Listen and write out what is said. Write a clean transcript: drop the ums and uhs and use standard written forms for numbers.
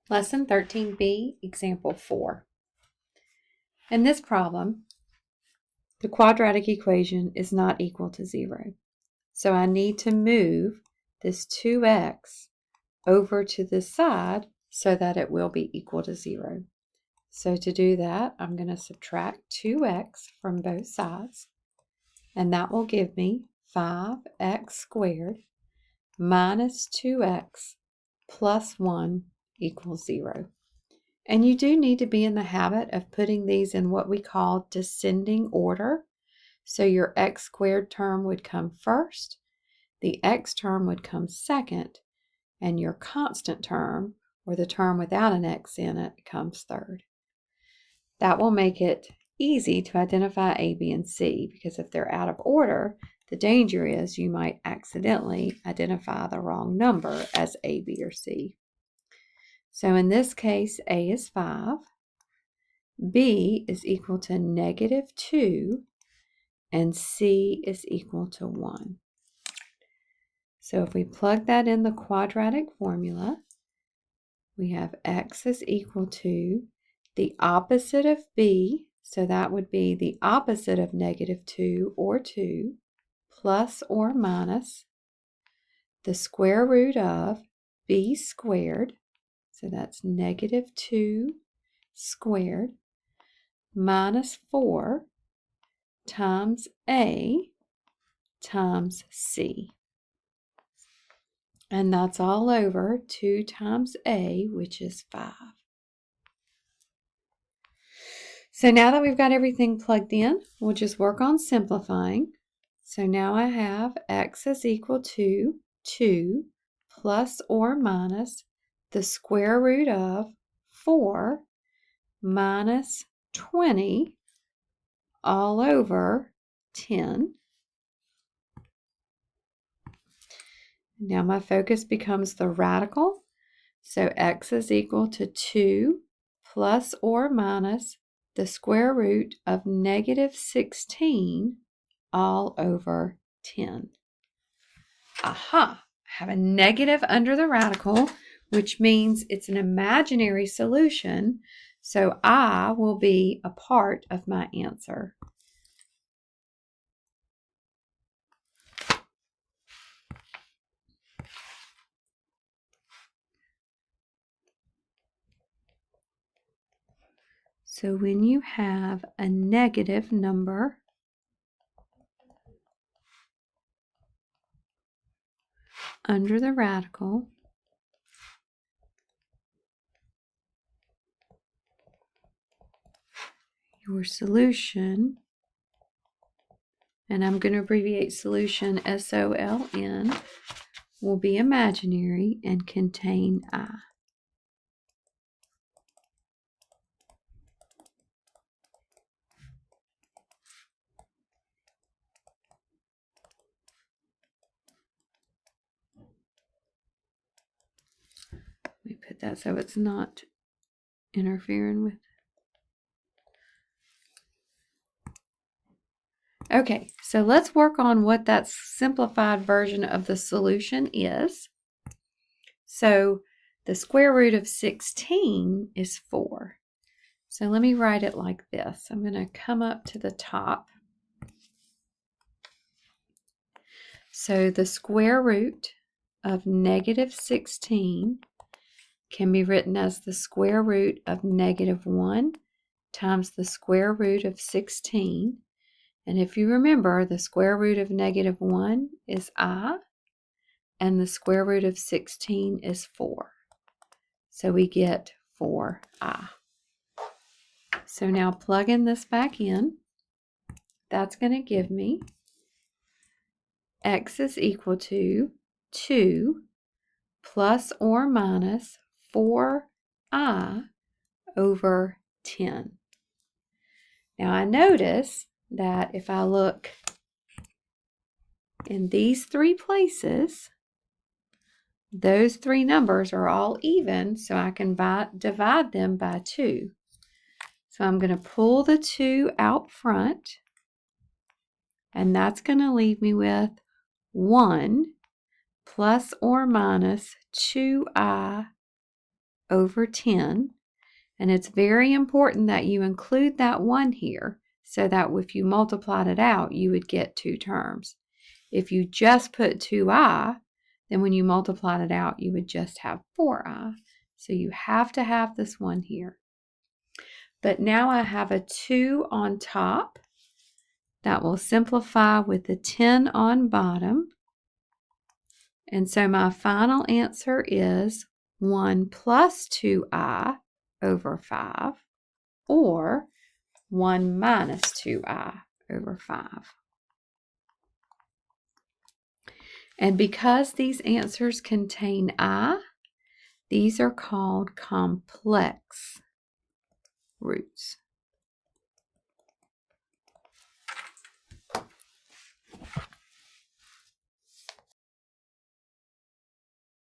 Lesson 13B, Example 4. In this problem, the quadratic equation is not equal to 0. So I need to move this 2x over to this side so that it will be equal to 0. So to do that, I'm going to subtract 2x from both sides, and that will give me 5x squared minus 2x plus 1 equals 0. And you do need to be in the habit of putting these in what we call descending order. So your x squared term would come first, the x term would come second, and your constant term, or the term without an x in it, comes third. That will make it easy to identify A, B, and C, because if they're out of order, the danger is you might accidentally identify the wrong number as A, B, or C. So in this case, A is 5, B is equal to negative 2, and C is equal to 1. So if we plug that in the quadratic formula, we have x is equal to the opposite of b, so that would be the opposite of negative 2 or 2, plus or minus the square root of b squared, so that's negative 2 squared, minus 4 times a times c. And that's all over 2 times a, which is 5. So now that we've got everything plugged in, we'll just work on simplifying. So now I have x is equal to 2 plus or minus the square root of 4 minus 20 all over 10. Now my focus becomes the radical. So x is equal to 2 plus or minus the square root of negative 16 all over 10. Aha! I have a negative under the radical, which means it's an imaginary solution, so I will be a part of my answer. So when you have a negative number under the radical, your solution, and I'm going to abbreviate solution SOLN, will be imaginary and contain I. Let me put that so it's not interfering with. Okay, so let's work on what that simplified version of the solution is. So the square root of 16 is 4. So let me write it like this. I'm going to come up to the top. So the square root of negative 16 can be written as the square root of negative 1 times the square root of 16. And if you remember, the square root of negative 1 is I, and the square root of 16 is 4. So we get 4i. So now plugging this back in, that's going to give me x is equal to 2 plus or minus 4i over 10. Now I notice that if I look in these three places, those three numbers are all even, so I can divide them by 2. So I'm going to pull the 2 out front, and that's going to leave me with 1 plus or minus 2i over 10. And it's very important that you include that 1 here so that if you multiplied it out, you would get 2 terms. If you just put 2i, then when you multiplied it out, you would just have 4i. So you have to have this 1 here. But now I have a 2 on top. That will simplify with the 10 on bottom. And so my final answer is 1 plus 2i over 5, or 1 minus 2i over 5. And because these answers contain I, these are called complex roots.